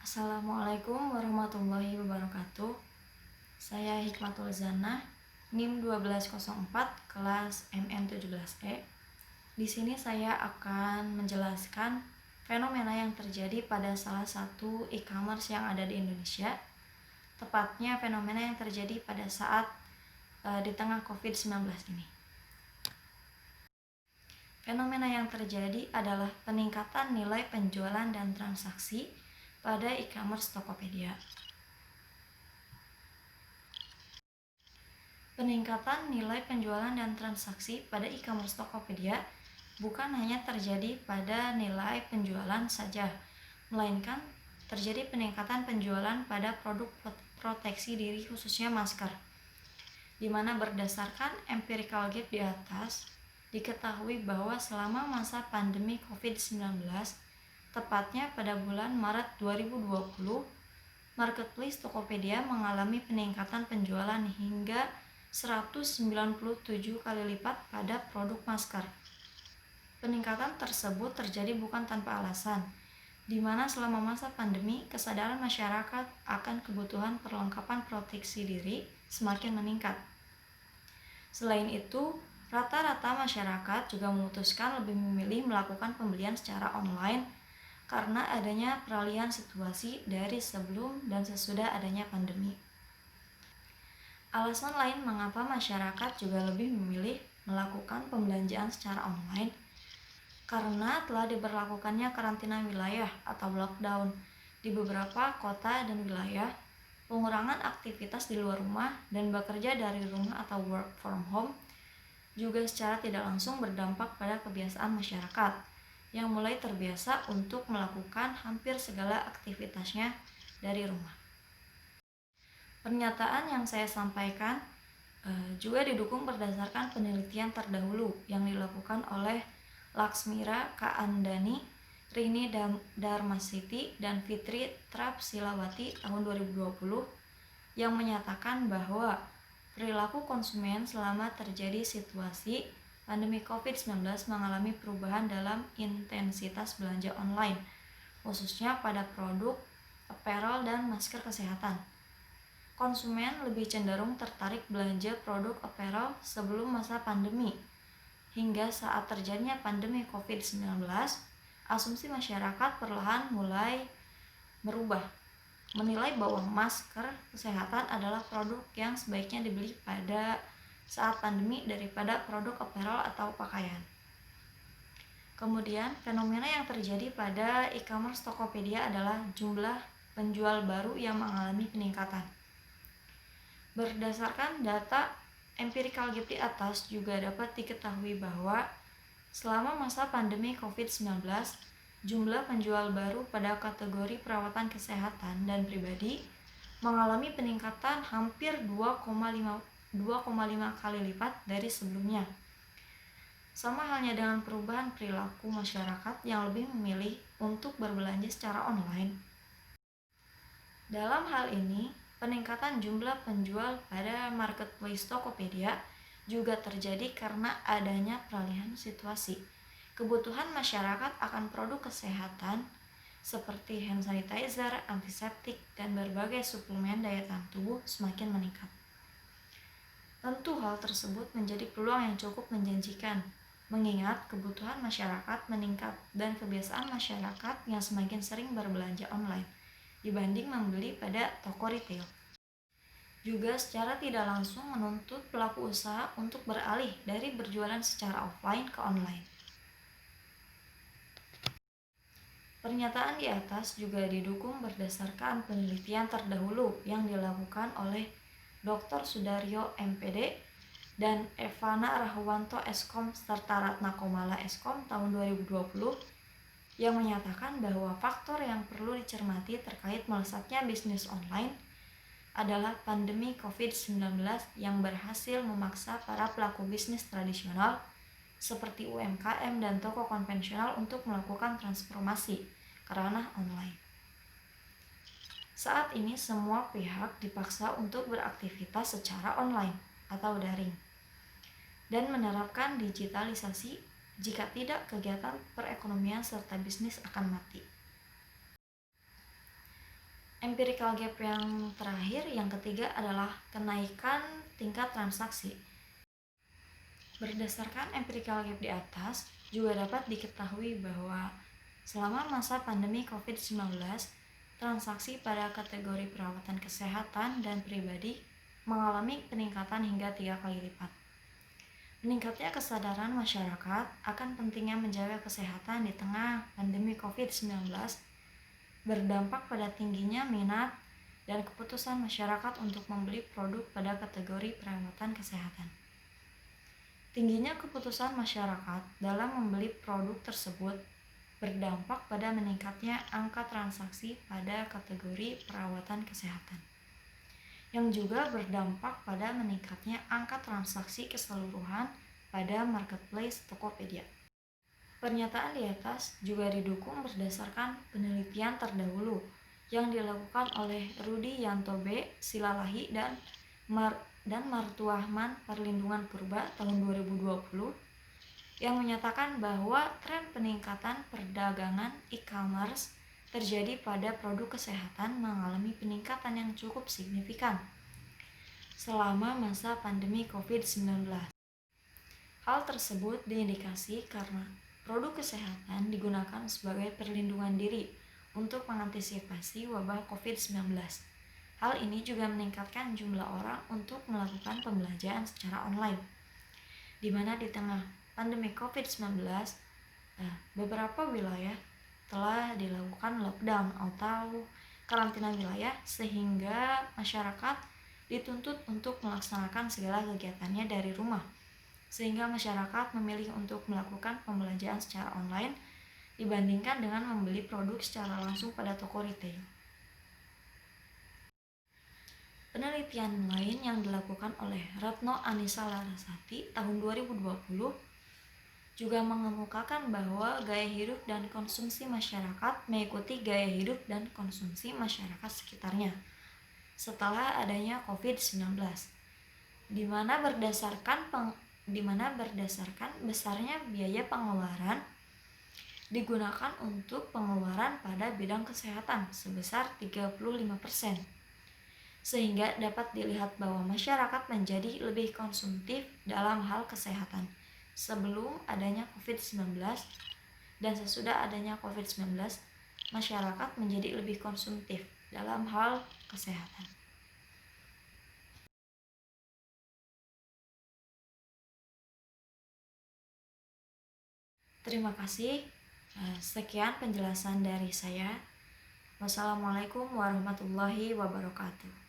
Assalamualaikum warahmatullahi wabarakatuh. Saya Hikmatul Zanah, NIM 1204, kelas MN17E. Di sini saya akan menjelaskan fenomena yang terjadi pada salah satu e-commerce yang ada di Indonesia. Tepatnya fenomena yang terjadi pada saat di tengah COVID-19 ini. Fenomena yang terjadi adalah peningkatan nilai penjualan dan transaksi pada e-commerce Tokopedia. Peningkatan nilai penjualan dan transaksi pada e-commerce Tokopedia bukan hanya terjadi pada nilai penjualan saja, melainkan terjadi peningkatan penjualan pada produk proteksi diri khususnya masker, di mana berdasarkan empirical gap di atas, diketahui bahwa selama masa pandemi COVID-19, tepatnya pada bulan Maret 2020, marketplace Tokopedia mengalami peningkatan penjualan hingga 197 kali lipat pada produk masker. Peningkatan tersebut terjadi bukan tanpa alasan, di mana selama masa pandemi kesadaran masyarakat akan kebutuhan perlengkapan proteksi diri semakin meningkat. Selain itu, rata-rata masyarakat juga memutuskan lebih memilih melakukan pembelian secara online karena adanya peralihan situasi dari sebelum dan sesudah adanya pandemi. Alasan lain mengapa masyarakat juga lebih memilih melakukan pembelanjaan secara online karena telah diberlakukannya karantina wilayah atau lockdown di beberapa kota dan wilayah, pengurangan aktivitas di luar rumah dan bekerja dari rumah atau work from home juga secara tidak langsung berdampak pada kebiasaan masyarakat yang mulai terbiasa untuk melakukan hampir segala aktivitasnya dari rumah. Pernyataan yang saya sampaikan juga didukung berdasarkan penelitian terdahulu yang dilakukan oleh Laksmira Kaandani, Rini Darmasiti, dan Fitri Trapsilawati tahun 2020 yang menyatakan bahwa perilaku konsumen selama terjadi situasi pandemi COVID-19 mengalami perubahan dalam intensitas belanja online, khususnya pada produk, apparel, dan masker kesehatan. Konsumen lebih cenderung tertarik belanja produk apparel sebelum masa pandemi. Hingga saat terjadinya pandemi COVID-19, asumsi masyarakat perlahan mulai berubah, menilai bahwa masker kesehatan adalah produk yang sebaiknya dibeli pada saat pandemi daripada produk apparel atau pakaian. Kemudian, fenomena yang terjadi pada e-commerce Tokopedia adalah jumlah penjual baru yang mengalami peningkatan. Berdasarkan data empirical gap di atas juga dapat diketahui bahwa selama masa pandemi COVID-19, jumlah penjual baru pada kategori perawatan kesehatan dan pribadi mengalami peningkatan hampir 2,5 kali lipat dari sebelumnya. Sama halnya dengan perubahan perilaku masyarakat yang lebih memilih untuk berbelanja secara online. Dalam hal ini, peningkatan jumlah penjual pada marketplace Tokopedia juga terjadi karena adanya peralihan situasi. Kebutuhan masyarakat akan produk kesehatan seperti hand sanitizer, antiseptik, dan berbagai suplemen daya tahan tubuh semakin meningkat. Tentu hal tersebut menjadi peluang yang cukup menjanjikan, mengingat kebutuhan masyarakat meningkat dan kebiasaan masyarakat yang semakin sering berbelanja online dibanding membeli pada toko retail. Juga secara tidak langsung menuntut pelaku usaha untuk beralih dari berjualan secara offline ke online. Pernyataan di atas juga didukung berdasarkan penelitian terdahulu yang dilakukan oleh Dr. Sudaryo MPD dan Evana Rahwanto Eskom serta Ratna Komala Eskom tahun 2020 yang menyatakan bahwa faktor yang perlu dicermati terkait melesatnya bisnis online adalah pandemi COVID-19 yang berhasil memaksa para pelaku bisnis tradisional seperti UMKM dan toko konvensional untuk melakukan transformasi ke ranah online. Saat ini semua pihak dipaksa untuk beraktivitas secara online atau daring. dan menerapkan digitalisasi. Jika tidak, kegiatan perekonomian serta bisnis akan mati. Empirical gap yang terakhir, yang ketiga adalah kenaikan tingkat transaksi. Berdasarkan empirical gap di atas, juga dapat diketahui bahwa selama masa pandemi COVID-19, transaksi pada kategori perawatan kesehatan dan pribadi mengalami peningkatan hingga 3 kali lipat. Meningkatnya kesadaran masyarakat akan pentingnya menjaga kesehatan di tengah pandemi COVID-19 berdampak pada tingginya minat dan keputusan masyarakat untuk membeli produk pada kategori perawatan kesehatan. Tingginya keputusan masyarakat dalam membeli produk tersebut berdampak pada meningkatnya angka transaksi pada kategori perawatan kesehatan, yang juga berdampak pada meningkatnya angka transaksi keseluruhan pada marketplace Tokopedia. Pernyataan di atas juga didukung berdasarkan penelitian terdahulu yang dilakukan oleh Rudi Yanto B. Silalahi dan Martuahman Perlindungan Purba tahun 2020 yang menyatakan bahwa tren peningkatan perdagangan e-commerce terjadi pada produk kesehatan mengalami peningkatan yang cukup signifikan selama masa pandemi COVID-19. Hal tersebut diindikasi karena produk kesehatan digunakan sebagai perlindungan diri untuk mengantisipasi wabah COVID-19. Hal ini juga meningkatkan jumlah orang untuk melakukan pembelanjaan secara online, di mana di tengah pandemi COVID-19, beberapa wilayah telah dilakukan lockdown atau karantina wilayah sehingga masyarakat dituntut untuk melaksanakan segala kegiatannya dari rumah, sehingga masyarakat memilih untuk melakukan pembelanjaan secara online dibandingkan dengan membeli produk secara langsung pada toko retail. Penelitian lain yang dilakukan oleh Retno Anissa Larasati tahun 2020 juga mengemukakan bahwa gaya hidup dan konsumsi masyarakat mengikuti gaya hidup dan konsumsi masyarakat sekitarnya setelah adanya COVID-19, di mana berdasarkan besarnya biaya pengeluaran digunakan untuk pengeluaran pada bidang kesehatan sebesar 35%, sehingga dapat dilihat bahwa masyarakat menjadi lebih konsumtif dalam hal kesehatan sebelum adanya COVID-19 dan sesudah adanya COVID-19, masyarakat menjadi lebih konsumtif dalam hal kesehatan. Terima kasih. Sekian penjelasan dari saya. Wassalamualaikum warahmatullahi wabarakatuh.